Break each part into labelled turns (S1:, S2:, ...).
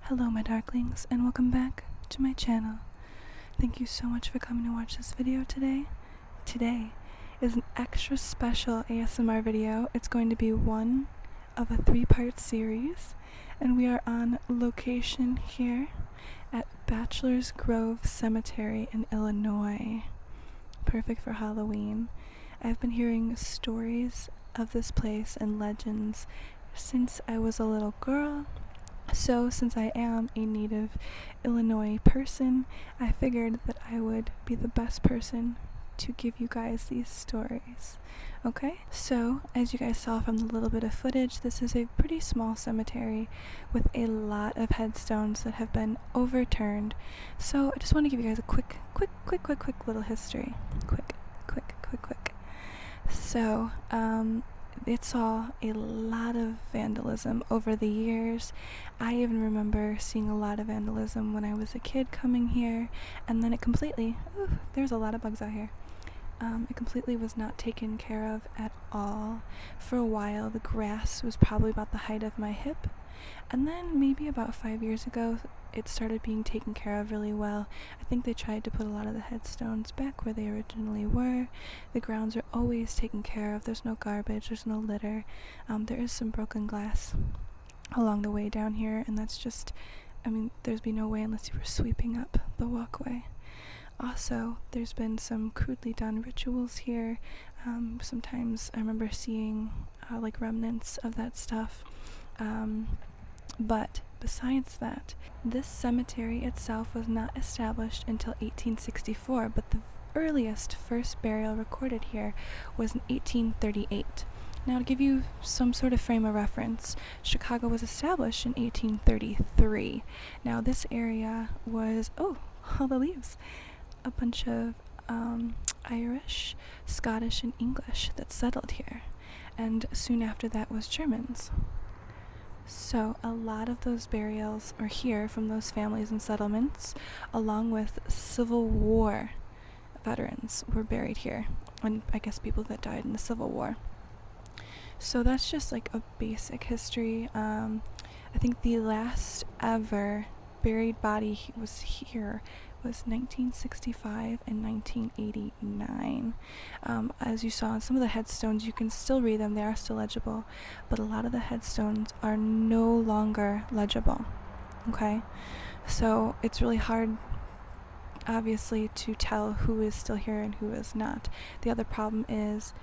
S1: Hello my darklings, and welcome back to my channel. Thank you so much for coming to watch this video today. Today is an extra special ASMR video. It's going to be one of a 3-part series, and we are on location here at Bachelor's Grove Cemetery in Illinois. Perfect for Halloween. I've been hearing stories of this place and legends since I was a little girl. So, since I am a native Illinois person, I figured that I would be the best person to give you guys these stories. Okay? So, as you guys saw from the little bit of footage, this is a pretty small cemetery with a lot of headstones that have been overturned. So, I just want to give you guys a quick little history. Quick. So, it saw a lot of vandalism over the years. I even remember seeing a lot of vandalism when I was a kid coming here, and then it completely, there's a lot of bugs out here. It completely was not taken care of at all. For a while, the grass was probably about the height of my hip, and then maybe about 5 years ago, it started being taken care of really well. I think they tried to put a lot of the headstones back where they originally were. The grounds are always taken care of. There's no garbage, there's no litter. There is some broken glass along the way down here, and that's just, there'd be no way unless you were sweeping up the walkway. Also, there's been some crudely done rituals here. Sometimes I remember seeing like remnants of that stuff. But besides that, this cemetery itself was not established until 1864, but the earliest first burial recorded here was in 1838. Now, to give you some sort of frame of reference, Chicago was established in 1833. Now, this area was, all the leaves, a bunch of Irish, Scottish, and English that settled here, and soon after that was Germans. So a lot of those burials are here from those families and settlements, along with Civil War veterans were buried here, and I guess people that died in the Civil War. So that's just like a basic history. I think the last ever buried body was here was 1965 and 1989. As you saw on some of the headstones, you can still read them, they are still legible, but a lot of the headstones are no longer legible. Okay? So it's really hard, obviously, to tell who is still here and who is not. The other problem is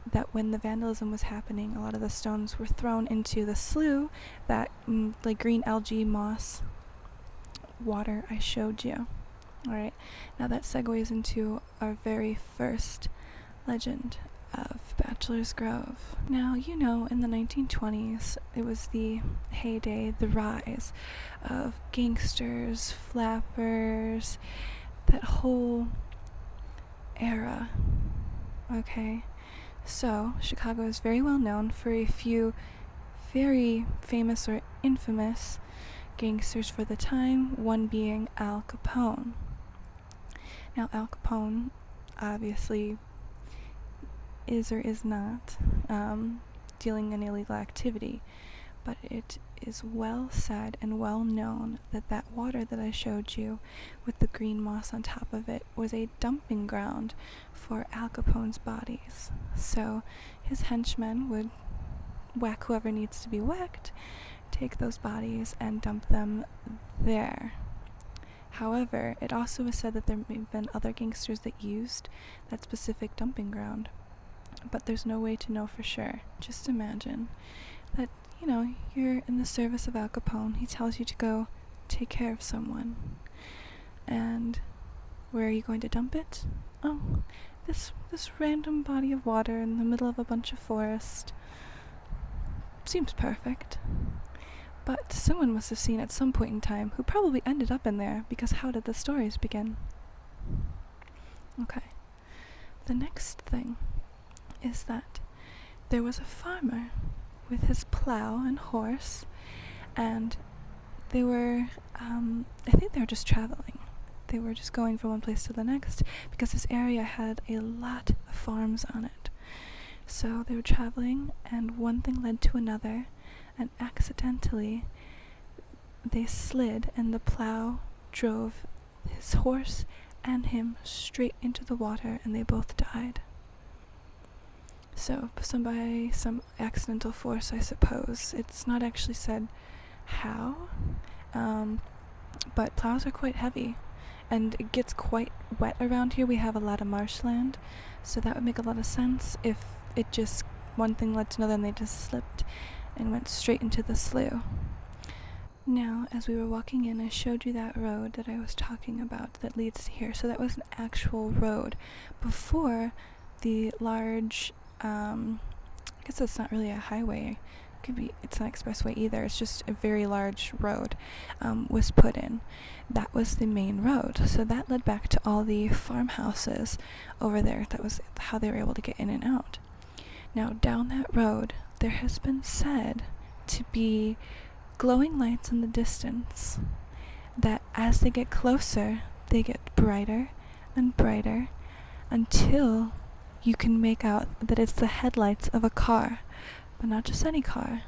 S1: that when the vandalism was happening, a lot of the stones were thrown into the slough, that like green algae moss water I showed you. Alright, now that segues into our very first legend of Bachelor's Grove. Now, you know, in the 1920s, it was the heyday, the rise of gangsters, flappers, that whole era. Okay, so Chicago is very well known for a few very famous or infamous gangsters for the time, one being Al Capone. Now, Al Capone obviously is or is not dealing in illegal activity, but it is well said and well known that that water that I showed you with the green moss on top of it was a dumping ground for Al Capone's bodies. So his henchmen would whack whoever needs to be whacked, take those bodies and dump them there. However, it also was said that there may have been other gangsters that used that specific dumping ground, but there's no way to know for sure. Just imagine that, you know, you're in the service of Al Capone. He tells you to go take care of someone. And where are you going to dump it? Oh, this random body of water in the middle of a bunch of forest. Seems perfect. But someone must have seen at some point in time who probably ended up in there, because how did the stories begin? Okay. The next thing is that there was a farmer with his plow and horse, and they were, I think they were just traveling. They were just going from one place to the next, because this area had a lot of farms on it. So they were traveling, and one thing led to another, and accidentally they slid and the plow drove his horse and him straight into the water, and they both died. So, by some accidental force, I suppose. It's not actually said how, but plows are quite heavy, and it gets quite wet around here. We have a lot of marshland, so that would make a lot of sense if it just, one thing led to another and they just slipped and went straight into the slough. Now, as we were walking in, I showed you that road that I was talking about that leads to here. So that was an actual road before the large, I guess it's not really a highway. It's not expressway either. It's just a very large road was put in. That was the main road. So that led back to all the farmhouses over there. That was how they were able to get in and out. Now, down that road, there has been said to be glowing lights in the distance that as they get closer, they get brighter and brighter until you can make out that it's the headlights of a car, but not just any car,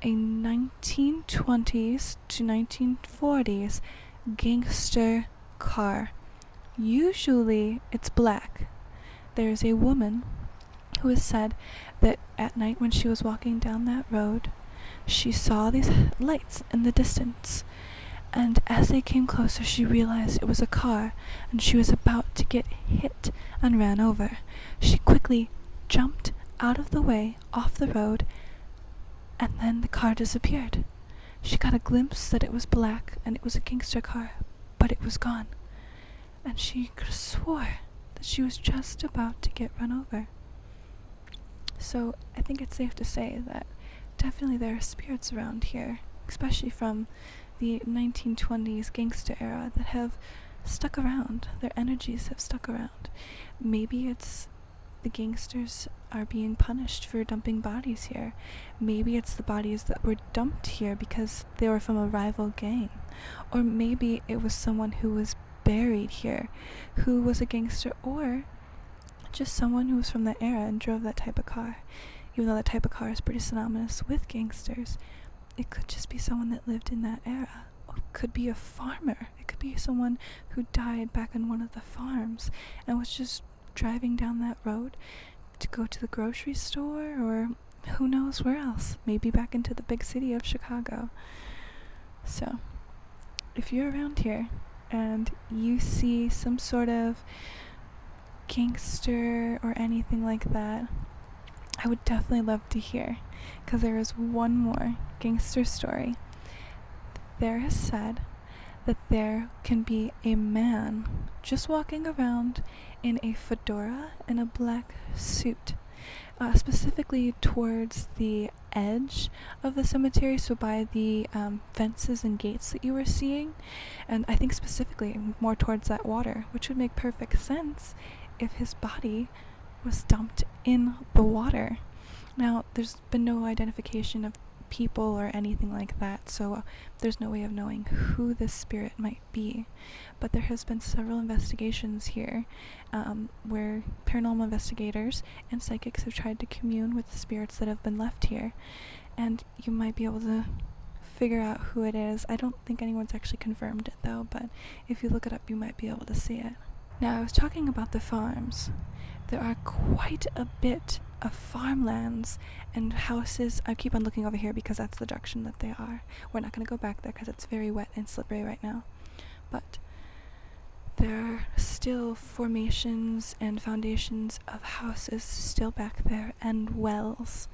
S1: a 1920s to 1940s gangster car. Usually it's black. There's a woman who has said that at night when she was walking down that road, she saw these lights in the distance, and as they came closer, she realized it was a car, and she was about to get hit and ran over. She quickly jumped out of the way, off the road, and then the car disappeared. She got a glimpse that it was black, and it was a gangster car, but it was gone, and she could have swore that she was just about to get run over. So I think it's safe to say that definitely there are spirits around here, especially from the 1920s gangster era, that have stuck around. Their energies have stuck around. Maybe it's the gangsters are being punished for dumping bodies here. Maybe it's the bodies that were dumped here because they were from a rival gang. Or maybe it was someone who was buried here who was a gangster, or just someone who was from that era and drove that type of car. Even though that type of car is pretty synonymous with gangsters, it could just be someone that lived in that era. Or it could be a farmer. It could be someone who died back on one of the farms and was just driving down that road to go to the grocery store, or who knows where else. Maybe back into the big city of Chicago. So, if you're around here and you see some sort of gangster or anything like that, I would definitely love to hear, because there is one more gangster story. There is said that there can be a man just walking around in a fedora and a black suit, specifically towards the edge of the cemetery, so by the fences and gates that you were seeing, and I think specifically more towards that water, which would make perfect sense if his body was dumped in the water. Now, there's been no identification of people or anything like that, so there's no way of knowing who this spirit might be. But there has been several investigations here where paranormal investigators and psychics have tried to commune with the spirits that have been left here, and you might be able to figure out who it is. I don't think anyone's actually confirmed it though, but if you look it up, you might be able to see it. Now, I was talking about the farms. There are quite a bit of farmlands and houses. I keep on looking over here because that's the direction that they are. We're not going to go back there because it's very wet and slippery right now. But there are still formations and foundations of houses still back there, and wells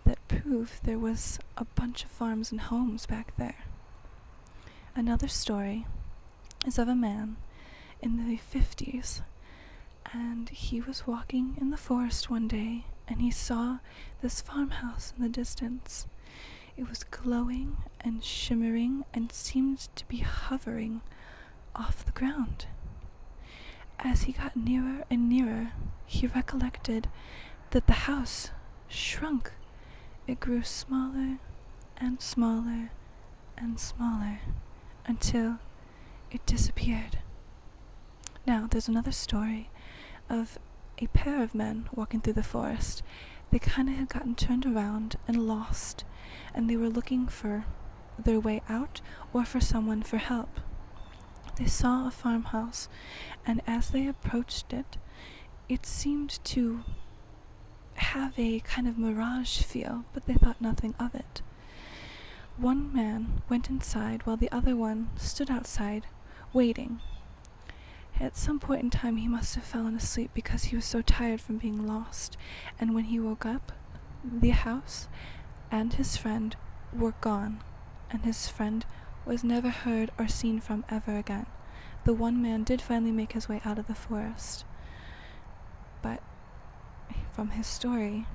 S1: that prove there was a bunch of farms and homes back there. Another story is of a man in the 50s, and he was walking in the forest one day, and he saw this farmhouse in the distance. It was glowing and shimmering and seemed to be hovering off the ground. As he got nearer and nearer, he recollected that the house shrunk. It grew smaller and smaller and smaller until it disappeared. Now, there's another story of a pair of men walking through the forest. They kind of had gotten turned around and lost, and they were looking for their way out or for someone for help. They saw a farmhouse, and as they approached it, it seemed to have a kind of mirage feel, but they thought nothing of it. One man went inside while the other one stood outside, waiting. At some point in time, he must have fallen asleep because he was so tired from being lost, and when he woke up, the house and his friend were gone, and his friend was never heard or seen from ever again. The one man did finally make his way out of the forest, but from his story,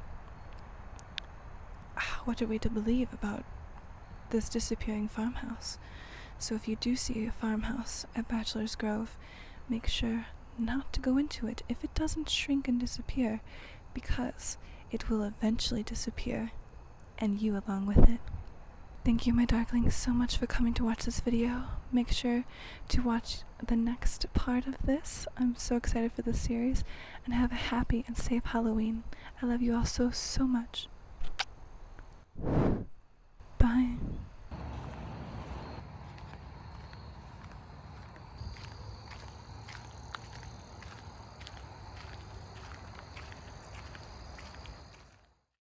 S1: what are we to believe about this disappearing farmhouse? So if you do see a farmhouse at Bachelor's Grove, make sure not to go into it if it doesn't shrink and disappear, because it will eventually disappear, and you along with it. Thank you, my darklings, so much for coming to watch this video. Make sure to watch the next part of this. I'm so excited for this series, and have a happy and safe Halloween. I love you all so, so much.